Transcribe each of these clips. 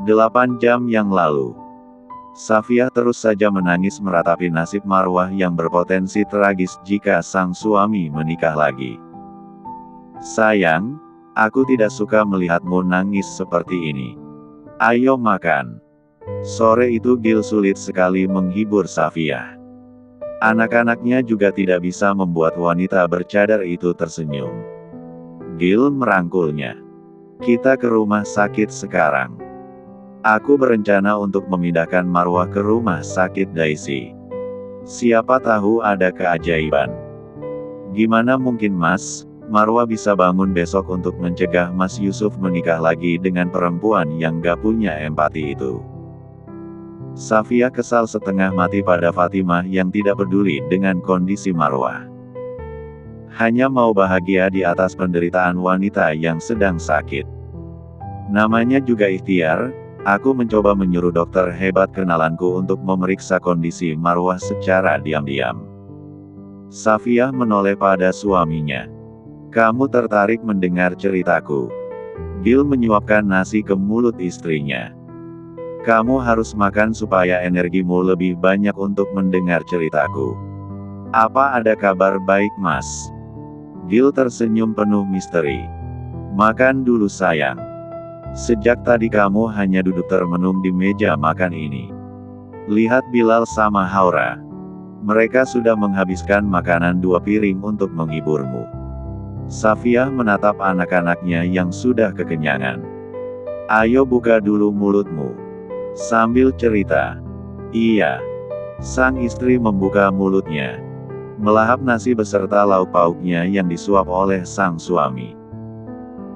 8 jam yang lalu. Safia terus saja menangis meratapi nasib Marwah yang berpotensi tragis jika sang suami menikah lagi. Sayang, aku tidak suka melihatmu nangis seperti ini. Ayo makan. Sore itu Gil sulit sekali menghibur Safia. Anak-anaknya juga tidak bisa membuat wanita bercadar itu tersenyum. Gil merangkulnya. Kita ke rumah sakit sekarang. Aku berencana untuk memindahkan Marwah ke rumah sakit Daisy. Siapa tahu ada keajaiban. Gimana mungkin Mas, Marwah bisa bangun besok untuk mencegah Mas Yusuf menikah lagi dengan perempuan yang gak punya empati itu. Safia kesal setengah mati pada Fatimah yang tidak peduli dengan kondisi Marwah. Hanya mau bahagia di atas penderitaan wanita yang sedang sakit. Namanya juga ikhtiar. Aku mencoba menyuruh dokter hebat kenalanku untuk memeriksa kondisi Marwah secara diam-diam. Safia menoleh pada suaminya. Kamu tertarik mendengar ceritaku? Gil menyuapkan nasi ke mulut istrinya. Kamu harus makan supaya energimu lebih banyak untuk mendengar ceritaku. Apa ada kabar baik Mas? Gil tersenyum penuh misteri. Makan dulu sayang. Sejak tadi kamu hanya duduk termenung di meja makan ini. Lihat Bilal sama Haura. Mereka sudah menghabiskan makanan 2 piring untuk menghiburmu. Safia menatap anak-anaknya yang sudah kekenyangan. Ayo buka dulu mulutmu. Sambil cerita. Iya. Sang istri membuka mulutnya. Melahap nasi beserta lauk pauknya yang disuap oleh sang suami.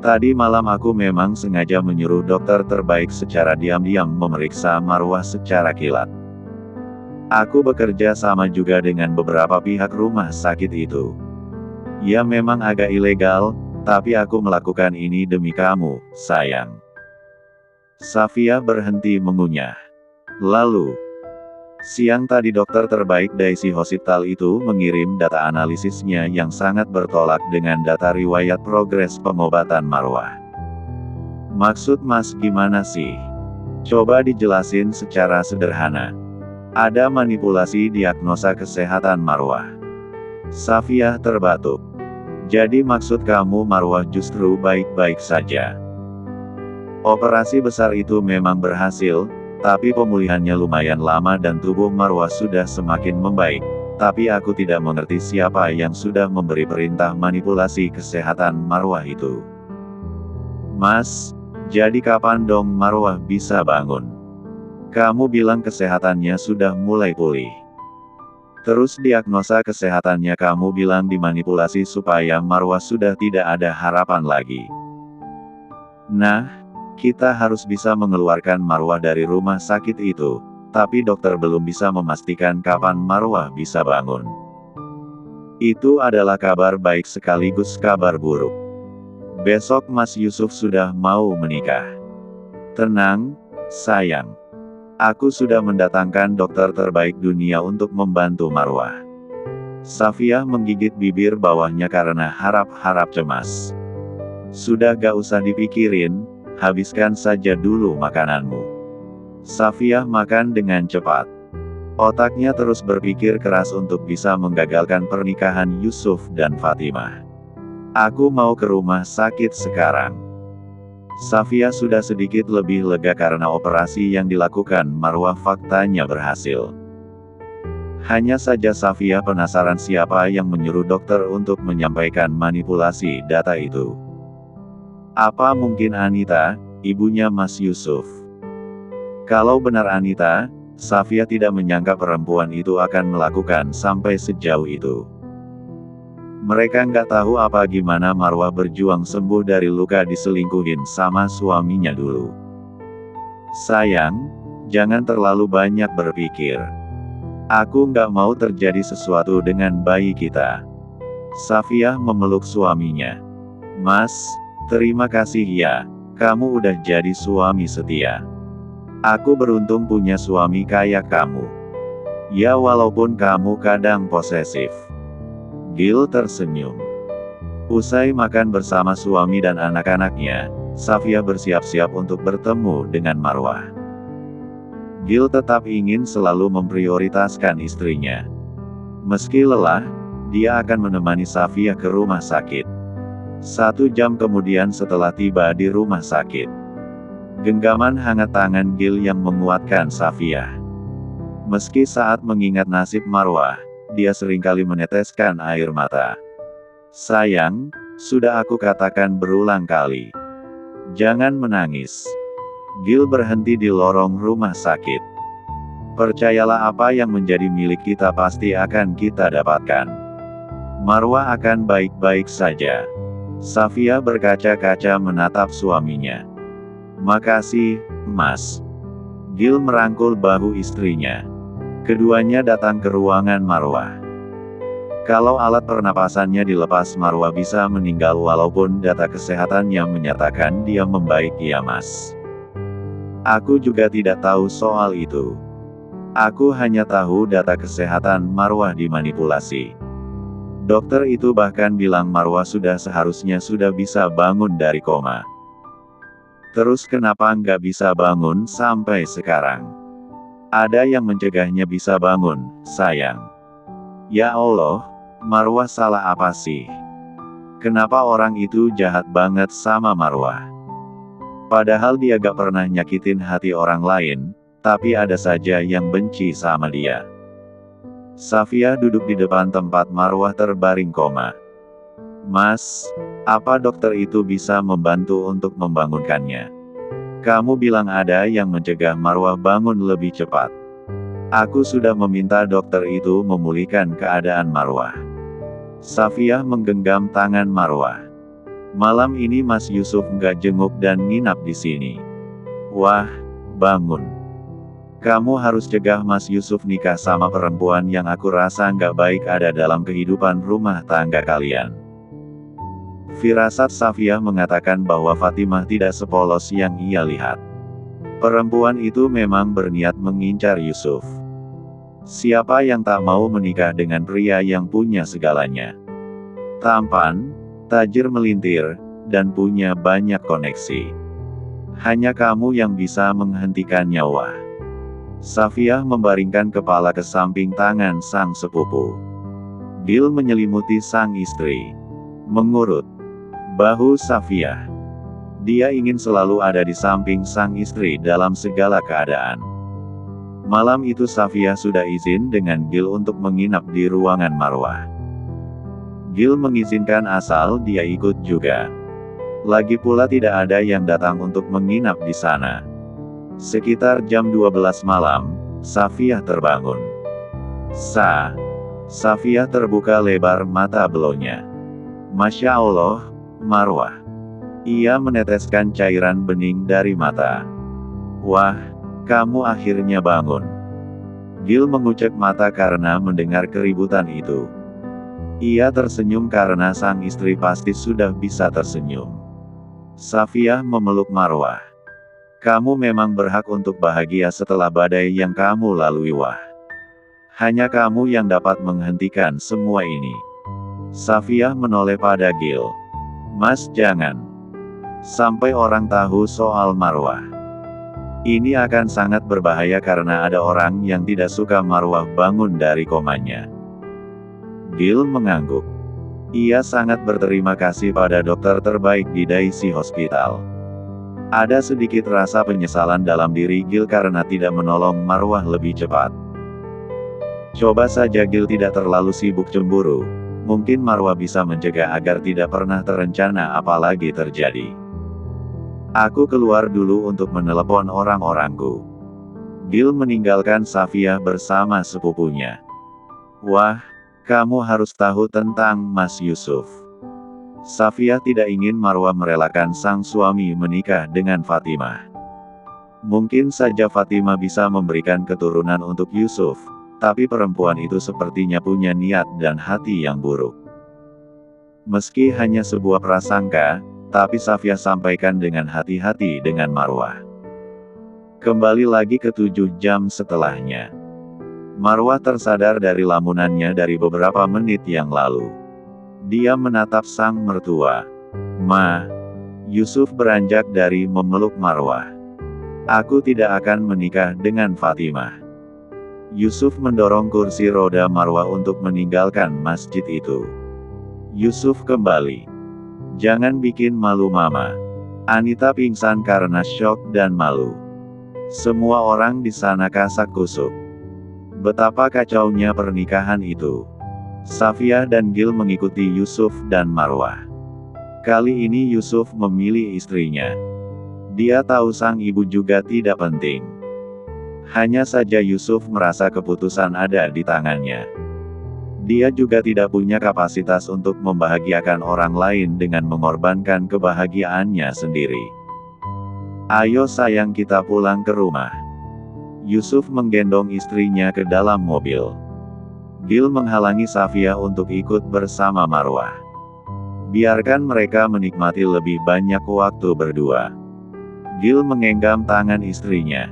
Tadi malam aku memang sengaja menyuruh dokter terbaik secara diam-diam memeriksa Marwah secara kilat. Aku bekerja sama juga dengan beberapa pihak rumah sakit itu. Ya memang agak ilegal, tapi aku melakukan ini demi kamu, sayang. Safia berhenti mengunyah. Lalu, siang tadi dokter terbaik Daisy Hospital itu mengirim data analisisnya yang sangat bertolak dengan data riwayat progres pengobatan Marwah. Maksud Mas gimana sih? Coba dijelasin secara sederhana. Ada manipulasi diagnosa kesehatan Marwah. Safia terbatuk. Jadi maksud kamu Marwah justru baik-baik saja. Operasi besar itu memang berhasil, tapi pemulihannya lumayan lama dan tubuh Marwah sudah semakin membaik. Tapi aku tidak mengerti siapa yang sudah memberi perintah manipulasi kesehatan Marwah itu. Mas, jadi kapan dong Marwah bisa bangun? Kamu bilang kesehatannya sudah mulai pulih. Terus diagnosa kesehatannya kamu bilang dimanipulasi supaya Marwah sudah tidak ada harapan lagi. Nah, kita harus bisa mengeluarkan Marwah dari rumah sakit itu, tapi dokter belum bisa memastikan kapan Marwah bisa bangun. Itu adalah kabar baik sekaligus kabar buruk. Besok Mas Yusuf sudah mau menikah. Tenang, sayang. Aku sudah mendatangkan dokter terbaik dunia untuk membantu Marwah. Safia menggigit bibir bawahnya karena harap-harap cemas. Sudah gak usah dipikirin, habiskan saja dulu makananmu. Safia makan dengan cepat. Otaknya terus berpikir keras untuk bisa menggagalkan pernikahan Yusuf dan Fatimah. Aku mau ke rumah sakit sekarang. Safia sudah sedikit lebih lega karena operasi yang dilakukan Marwah faktanya berhasil. Hanya saja Safia penasaran siapa yang menyuruh dokter untuk menyampaikan manipulasi data itu. Apa mungkin Anita, ibunya Mas Yusuf? Kalau benar Anita, Safia tidak menyangka perempuan itu akan melakukan sampai sejauh itu. Mereka nggak tahu apa gimana Marwah berjuang sembuh dari luka diselingkuhin sama suaminya dulu. Sayang, jangan terlalu banyak berpikir. Aku nggak mau terjadi sesuatu dengan bayi kita. Safia memeluk suaminya. Mas, terima kasih ya, kamu udah jadi suami setia. Aku beruntung punya suami kayak kamu. Ya walaupun kamu kadang posesif. Gil tersenyum. Usai makan bersama suami dan anak-anaknya, Safia bersiap-siap untuk bertemu dengan Marwah. Gil tetap ingin selalu memprioritaskan istrinya. Meski lelah, dia akan menemani Safia ke rumah sakit. 1 jam kemudian setelah tiba di rumah sakit, genggaman hangat tangan Gil yang menguatkan Safia. Meski saat mengingat nasib Marwah, dia seringkali meneteskan air mata. Sayang, sudah aku katakan berulang kali. Jangan menangis. Gil berhenti di lorong rumah sakit. Percayalah, apa yang menjadi milik kita pasti akan kita dapatkan. Marwah akan baik-baik saja. Safia berkaca-kaca menatap suaminya. Makasih, Mas. Gil merangkul bahu istrinya. Keduanya datang ke ruangan Marwah. Kalau alat pernapasannya dilepas, Marwah bisa meninggal walaupun data kesehatannya menyatakan dia membaik. Ya Mas. Aku juga tidak tahu soal itu. Aku hanya tahu data kesehatan Marwah dimanipulasi. Dokter itu bahkan bilang Marwah seharusnya sudah bisa bangun dari koma. Terus kenapa nggak bisa bangun sampai sekarang? Ada yang mencegahnya bisa bangun, sayang. Ya Allah, Marwah salah apa sih? Kenapa orang itu jahat banget sama Marwah? Padahal dia gak pernah nyakitin hati orang lain, tapi ada saja yang benci sama dia. Safia duduk di depan tempat Marwah terbaring koma. Mas, apa dokter itu bisa membantu untuk membangunkannya? Kamu bilang ada yang mencegah Marwah bangun lebih cepat. Aku sudah meminta dokter itu memulihkan keadaan Marwah. Safia menggenggam tangan Marwah. Malam ini Mas Yusuf nggak jenguk dan nginap di sini. Wah, bangun. Kamu harus cegah Mas Yusuf nikah sama perempuan yang aku rasa nggak baik ada dalam kehidupan rumah tangga kalian. Firasat Safia mengatakan bahwa Fatimah tidak sepolos yang ia lihat. Perempuan itu memang berniat mengincar Yusuf. Siapa yang tak mau menikah dengan pria yang punya segalanya? Tampan, tajir melintir, dan punya banyak koneksi. Hanya kamu yang bisa menghentikan nyawa. Safia membaringkan kepala ke samping tangan sang sepupu. Gil menyelimuti sang istri. Mengurut bahu Safia. Dia ingin selalu ada di samping sang istri dalam segala keadaan. Malam itu Safia sudah izin dengan Gil untuk menginap di ruangan Marwah. Gil mengizinkan asal dia ikut juga. Lagi pula tidak ada yang datang untuk menginap di sana. Sekitar jam 12 malam, Safia terbangun. Safia terbuka lebar mata belonya. Masya Allah, Marwah. Ia meneteskan cairan bening dari mata. Wah, kamu akhirnya bangun. Gil mengucek mata karena mendengar keributan itu. Ia tersenyum karena sang istri pasti sudah bisa tersenyum. Safia memeluk Marwah. Kamu memang berhak untuk bahagia setelah badai yang kamu lalui. Wah. Hanya kamu yang dapat menghentikan semua ini. Safia menoleh pada Gil. Mas, jangan sampai orang tahu soal Marwah. Ini akan sangat berbahaya karena ada orang yang tidak suka Marwah bangun dari komanya. Gil mengangguk. Ia sangat berterima kasih pada dokter terbaik di Daisy Hospital. Ada sedikit rasa penyesalan dalam diri Gil karena tidak menolong Marwah lebih cepat. Coba saja Gil tidak terlalu sibuk cemburu. Mungkin Marwah bisa mencegah agar tidak pernah terencana apalagi terjadi. Aku keluar dulu untuk menelepon orang-orangku. Gil meninggalkan Safia bersama sepupunya. Wah, kamu harus tahu tentang Mas Yusuf. Safia tidak ingin Marwah merelakan sang suami menikah dengan Fatimah. Mungkin saja Fatimah bisa memberikan keturunan untuk Yusuf. Tapi perempuan itu sepertinya punya niat dan hati yang buruk. Meski hanya sebuah prasangka, tapi Safia sampaikan dengan hati-hati dengan Marwah. Kembali lagi ke 7 jam setelahnya. Marwah tersadar dari lamunannya dari beberapa menit yang lalu. Dia menatap sang mertua. Ma, Yusuf beranjak dari memeluk Marwah. Aku tidak akan menikah dengan Fatimah. Yusuf mendorong kursi roda Marwah untuk meninggalkan masjid itu. Yusuf kembali. Jangan bikin malu mama. Anita pingsan karena syok dan malu. Semua orang di sana kasak kusuk. Betapa kacaunya pernikahan itu. Safiyah dan Gil mengikuti Yusuf dan Marwah. Kali ini Yusuf memilih istrinya. Dia tahu sang ibu juga tidak penting. Hanya saja Yusuf merasa keputusan ada di tangannya. Dia juga tidak punya kapasitas untuk membahagiakan orang lain dengan mengorbankan kebahagiaannya sendiri. Ayo sayang, kita pulang ke rumah. Yusuf menggendong istrinya ke dalam mobil. Gil menghalangi Safiyah untuk ikut bersama Marwah. Biarkan mereka menikmati lebih banyak waktu berdua. Gil menggenggam tangan istrinya.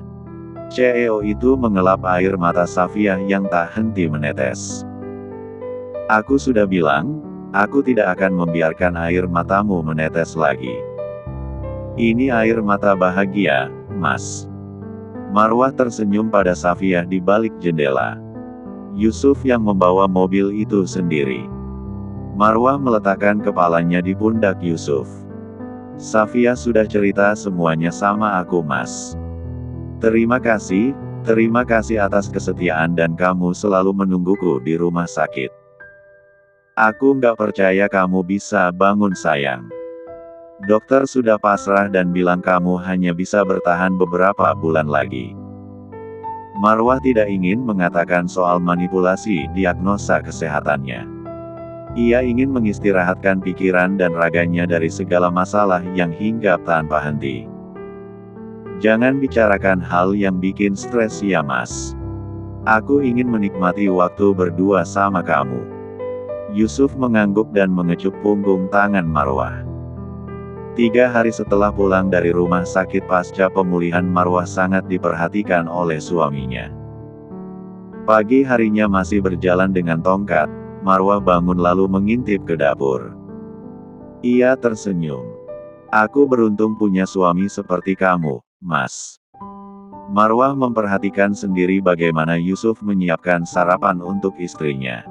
CEO itu mengelap air mata Safiyah yang tak henti menetes. Aku sudah bilang, aku tidak akan membiarkan air matamu menetes lagi. Ini air mata bahagia, Mas. Marwah tersenyum pada Safiyah di balik jendela. Yusuf yang membawa mobil itu sendiri. Marwah meletakkan kepalanya di pundak Yusuf. Safiyah sudah cerita semuanya sama aku, Mas. Terima kasih atas kesetiaan dan kamu selalu menungguku di rumah sakit. Aku nggak percaya kamu bisa bangun sayang. Dokter sudah pasrah dan bilang kamu hanya bisa bertahan beberapa bulan lagi. Marwah tidak ingin mengatakan soal manipulasi diagnosa kesehatannya. Ia ingin mengistirahatkan pikiran dan raganya dari segala masalah yang hinggap tanpa henti. Jangan bicarakan hal yang bikin stres ya, Mas. Aku ingin menikmati waktu berdua sama kamu. Yusuf mengangguk dan mengecup punggung tangan Marwah. 3 hari setelah pulang dari rumah sakit pasca pemulihan, Marwah sangat diperhatikan oleh suaminya. Pagi harinya masih berjalan dengan tongkat, Marwah bangun lalu mengintip ke dapur. Ia tersenyum. Aku beruntung punya suami seperti kamu, Mas. Marwah memperhatikan sendiri bagaimana Yusuf menyiapkan sarapan untuk istrinya.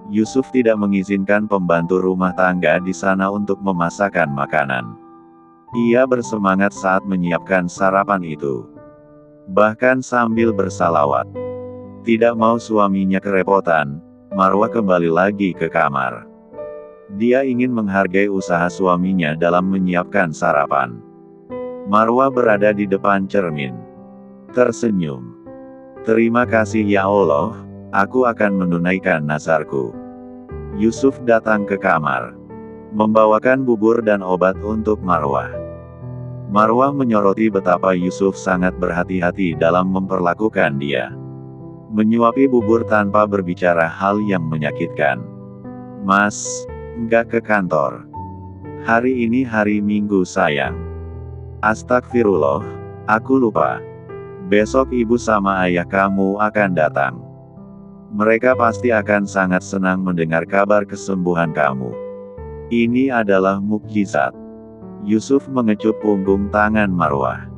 Yusuf tidak mengizinkan pembantu rumah tangga di sana untuk memasakkan makanan. Ia bersemangat saat menyiapkan sarapan itu. Bahkan sambil bersalawat. Tidak mau suaminya kerepotan, Marwah kembali lagi ke kamar. Dia ingin menghargai usaha suaminya dalam menyiapkan sarapan. Marwah berada di depan cermin. Tersenyum. Terima kasih ya Allah, aku akan menunaikan nazarku. Yusuf datang ke kamar. Membawakan bubur dan obat untuk Marwah. Marwah menyoroti betapa Yusuf sangat berhati-hati dalam memperlakukan dia. Menyuapi bubur tanpa berbicara hal yang menyakitkan. Mas, enggak ke kantor. Hari ini hari Minggu sayang. Astagfirullah, aku lupa. Besok ibu sama ayah kamu akan datang. Mereka pasti akan sangat senang mendengar kabar kesembuhan kamu. Ini adalah mukjizat. Yusuf mengecup punggung tangan Marwah.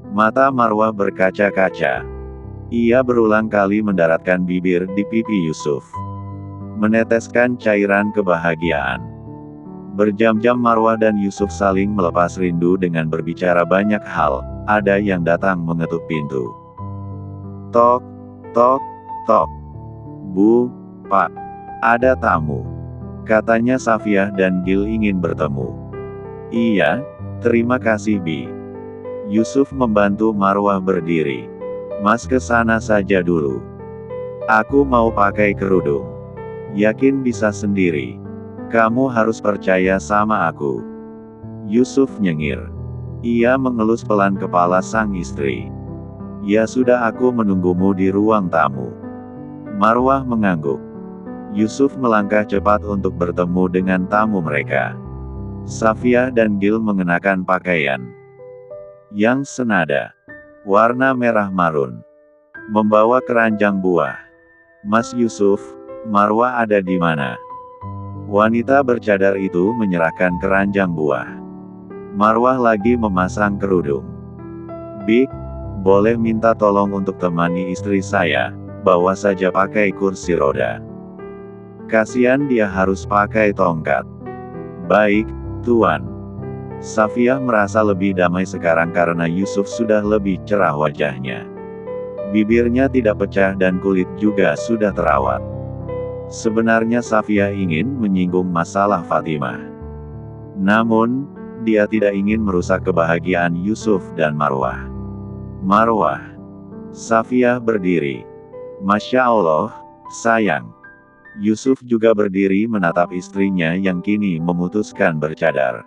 Mata Marwah berkaca-kaca. Ia berulang kali mendaratkan bibir di pipi Yusuf. Meneteskan cairan kebahagiaan. Berjam-jam Marwah dan Yusuf saling melepas rindu dengan berbicara banyak hal. Ada yang datang mengetuk pintu. Tok, tok, tok. Bu, Pak. Ada tamu. Katanya Safiyah dan Gil ingin bertemu. Iya, terima kasih Bi. Yusuf membantu Marwah berdiri. Mas ke sana saja dulu. Aku mau pakai kerudung. Yakin bisa sendiri. Kamu harus percaya sama aku. Yusuf nyengir. Ia mengelus pelan kepala sang istri. Ya sudah, aku menunggumu di ruang tamu. Marwah mengangguk. Yusuf melangkah cepat untuk bertemu dengan tamu mereka. Safiyah dan Gil mengenakan pakaian yang senada. Warna merah marun. Membawa keranjang buah. Mas Yusuf, Marwah ada di mana? Wanita bercadar itu menyerahkan keranjang buah. Marwah lagi memasang kerudung. Bik, boleh minta tolong untuk temani istri saya, bawa saja pakai kursi roda. Kasihan dia harus pakai tongkat. Baik, Tuan. Safiyah merasa lebih damai sekarang karena Yusuf sudah lebih cerah wajahnya. Bibirnya tidak pecah dan kulit juga sudah terawat. Sebenarnya Safiyah ingin menyinggung masalah Fatimah. Namun, dia tidak ingin merusak kebahagiaan Yusuf dan Marwah. Marwah. Safiyah berdiri. Masya Allah, sayang. Yusuf juga berdiri menatap istrinya yang kini memutuskan bercadar.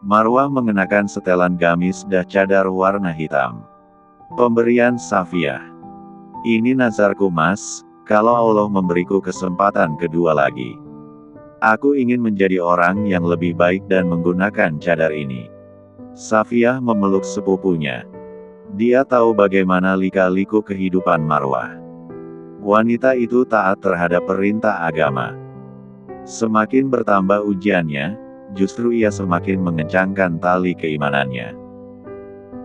Marwah mengenakan setelan gamis dan cadar warna hitam. Pemberian Safiyah. Ini nazarku Mas, kalau Allah memberiku kesempatan kedua lagi. Aku ingin menjadi orang yang lebih baik dan menggunakan cadar ini. Safiyah memeluk sepupunya. Dia tahu bagaimana lika-liku kehidupan Marwah. Wanita itu taat terhadap perintah agama. Semakin bertambah ujiannya, justru ia semakin mengencangkan tali keimanannya.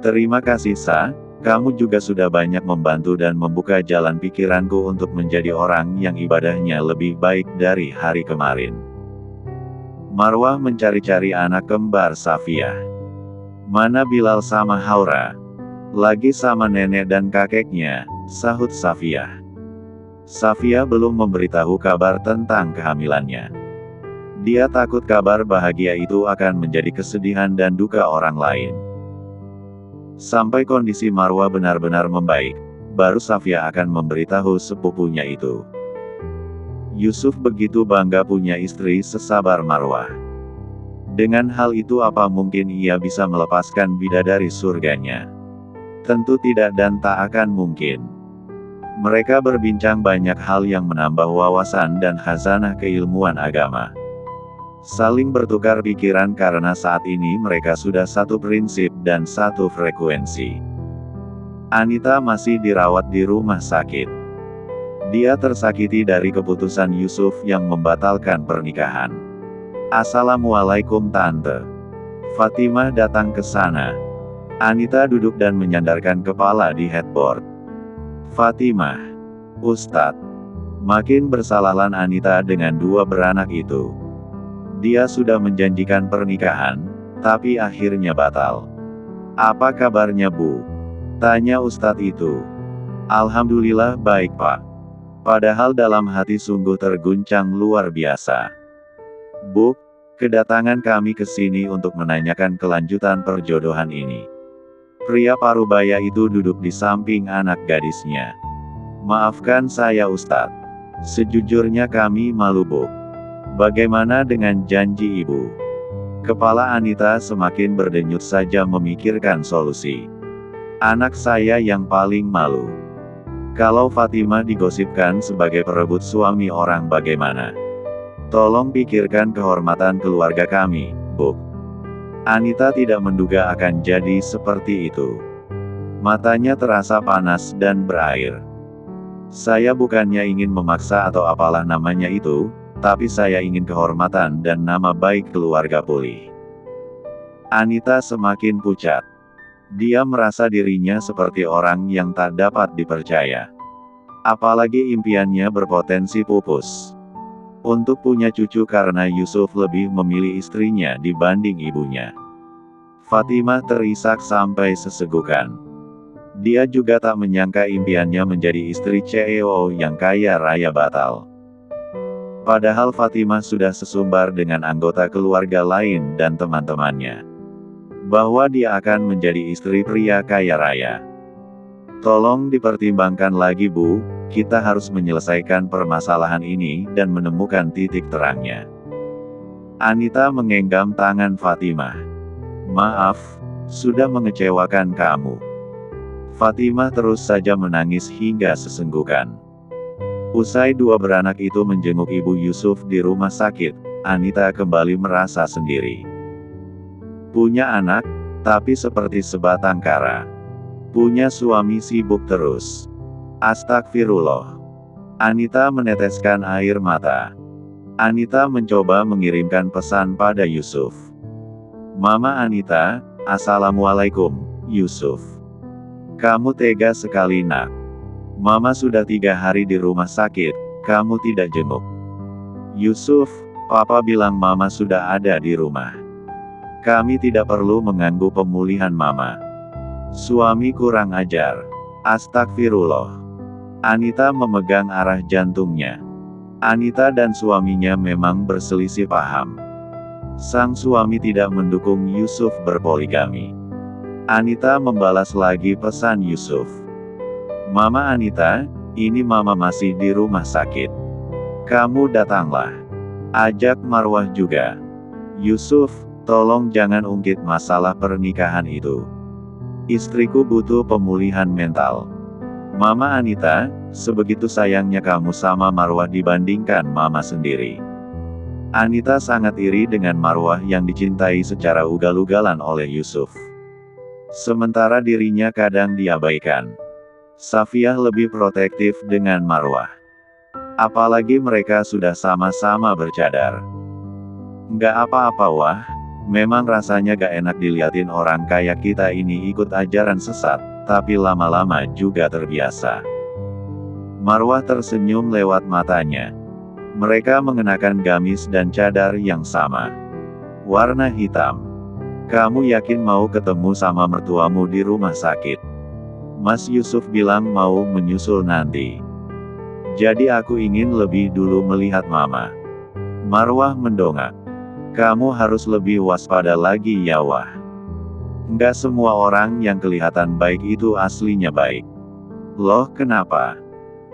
Terima kasih Sa, kamu juga sudah banyak membantu dan membuka jalan pikiranku untuk menjadi orang yang ibadahnya lebih baik dari hari kemarin. Marwah mencari-cari anak kembar Safiyah. Mana Bilal sama Haura? Lagi sama nenek dan kakeknya, sahut Safiyah. Safiyah belum memberitahu kabar tentang kehamilannya. Dia takut kabar bahagia itu akan menjadi kesedihan dan duka orang lain. Sampai kondisi Marwah benar-benar membaik, baru Safiyah akan memberitahu sepupunya itu. Yusuf begitu bangga punya istri sesabar Marwah. Dengan hal itu apa mungkin ia bisa melepaskan bidadari surganya? Tentu tidak dan tak akan mungkin. Mereka berbincang banyak hal yang menambah wawasan dan khazanah keilmuan agama. Saling bertukar pikiran karena saat ini mereka sudah satu prinsip dan satu frekuensi. Anita masih dirawat di rumah sakit. Dia tersakiti dari keputusan Yusuf yang membatalkan pernikahan. Assalamualaikum Tante. Fatimah datang ke sana. Anita duduk dan menyandarkan kepala di headboard. Fatimah. Ustadz. Makin bersalahlah Anita dengan dua beranak itu. Dia sudah menjanjikan pernikahan, tapi akhirnya batal. Apa kabarnya Bu? Tanya Ustadz itu. Alhamdulillah baik Pak. Padahal dalam hati sungguh terguncang luar biasa. Bu, kedatangan kami ke sini untuk menanyakan kelanjutan perjodohan ini. Pria parubaya itu duduk di samping anak gadisnya. Maafkan saya Ustadz. Sejujurnya kami malu Bu. Bagaimana dengan janji Ibu? Kepala Anita semakin berdenyut saja memikirkan solusi. Anak saya yang paling malu. Kalau Fatimah digosipkan sebagai perebut suami orang bagaimana? Tolong pikirkan kehormatan keluarga kami, Bu. Anita tidak menduga akan jadi seperti itu. Matanya terasa panas dan berair. Saya bukannya ingin memaksa atau apalah namanya itu, tapi saya ingin kehormatan dan nama baik keluarga pulih. Anita semakin pucat. Dia merasa dirinya seperti orang yang tak dapat dipercaya. Apalagi impiannya berpotensi pupus. Untuk punya cucu karena Yusuf lebih memilih istrinya dibanding ibunya. Fatimah terisak sampai sesegukan. Dia juga tak menyangka impiannya menjadi istri CEO yang kaya raya batal. Padahal Fatimah sudah sesumbar dengan anggota keluarga lain dan teman-temannya. Bahwa dia akan menjadi istri pria kaya raya. Tolong dipertimbangkan lagi Bu, kita harus menyelesaikan permasalahan ini dan menemukan titik terangnya. Anita menggenggam tangan Fatimah. Maaf, sudah mengecewakan kamu. Fatimah terus saja menangis hingga sesenggukan. Usai dua beranak itu menjenguk ibu Yusuf di rumah sakit, Anita kembali merasa sendiri. Punya anak, tapi seperti sebatang kara. Punya suami sibuk terus. Astagfirullah. Anita meneteskan air mata. Anita mencoba mengirimkan pesan pada Yusuf. Mama Anita, Assalamualaikum, Yusuf. Kamu tega sekali nak. Mama sudah 3 hari di rumah sakit, kamu tidak jenguk. Yusuf, Papa bilang Mama sudah ada di rumah. Kami tidak perlu mengganggu pemulihan Mama. Suami kurang ajar. Astagfirullah. Anita memegang arah jantungnya. Anita dan suaminya memang berselisih paham. Sang suami tidak mendukung Yusuf berpoligami. Anita membalas lagi pesan Yusuf. Mama Anita, ini Mama masih di rumah sakit. Kamu datanglah. Ajak Marwah juga. Yusuf, tolong jangan ungkit masalah pernikahan itu. Istriku butuh pemulihan mental. Mama Anita, sebegitu sayangnya kamu sama Marwah dibandingkan Mama sendiri. Anita sangat iri dengan Marwah yang dicintai secara ugal-ugalan oleh Yusuf. Sementara dirinya kadang diabaikan. Safiah lebih protektif dengan Marwah. Apalagi mereka sudah sama-sama bercadar. Nggak apa-apa wah, memang rasanya gak enak diliatin orang kayak kita ini ikut ajaran sesat, tapi lama-lama juga terbiasa. Marwah tersenyum lewat matanya. Mereka mengenakan gamis dan cadar yang sama. Warna hitam. Kamu yakin mau ketemu sama mertuamu di rumah sakit? Mas Yusuf bilang mau menyusul nanti. Jadi aku ingin lebih dulu melihat Mama. Marwah mendongak. Kamu harus lebih waspada lagi ya wah. Nggak semua orang yang kelihatan baik itu aslinya baik. Loh kenapa?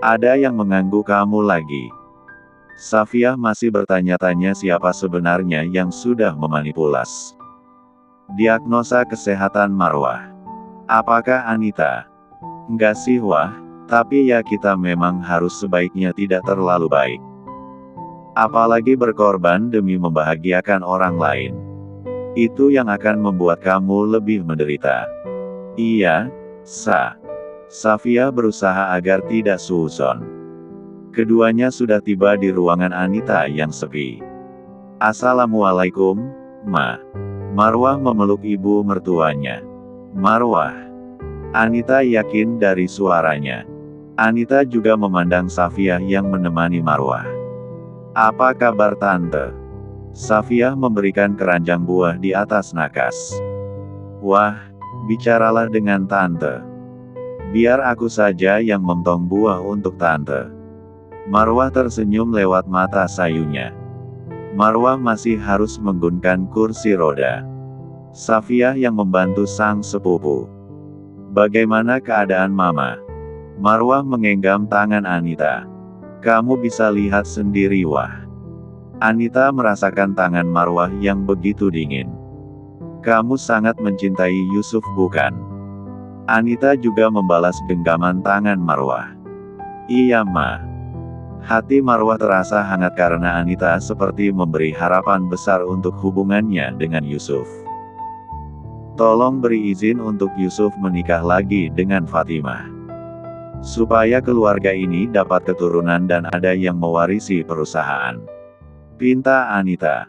Ada yang mengganggu kamu lagi? Safiah masih bertanya-tanya siapa sebenarnya yang sudah memanipulasi. Diagnosa kesehatan Marwah. Apakah Anita? Enggak sih wah, tapi ya kita memang harus sebaiknya tidak terlalu baik. Apalagi berkorban demi membahagiakan orang lain. Itu yang akan membuat kamu lebih menderita. Iya, Safiah berusaha agar tidak suuzon. Keduanya sudah tiba di ruangan Anita yang sepi. Assalamualaikum, Ma. Marwah memeluk ibu mertuanya. Marwah. Anita yakin dari suaranya. Anita juga memandang Safiah yang menemani Marwah. Apa kabar Tante? Safiah memberikan keranjang buah di atas nakas. Wah, bicaralah dengan Tante. Biar aku saja yang memotong buah untuk Tante. Marwah tersenyum lewat mata sayunya. Marwah masih harus menggunakan kursi roda. Safiah yang membantu sang sepupu. Bagaimana keadaan Mama? Marwah menggenggam tangan Anita. Kamu bisa lihat sendiri wah. Anita merasakan tangan Marwah yang begitu dingin. Kamu sangat mencintai Yusuf bukan? Anita juga membalas genggaman tangan Marwah. Iya Ma. Hati Marwah terasa hangat karena Anita seperti memberi harapan besar untuk hubungannya dengan Yusuf. Tolong beri izin untuk Yusuf menikah lagi dengan Fatimah. Supaya keluarga ini dapat keturunan dan ada yang mewarisi perusahaan. Pinta Anita.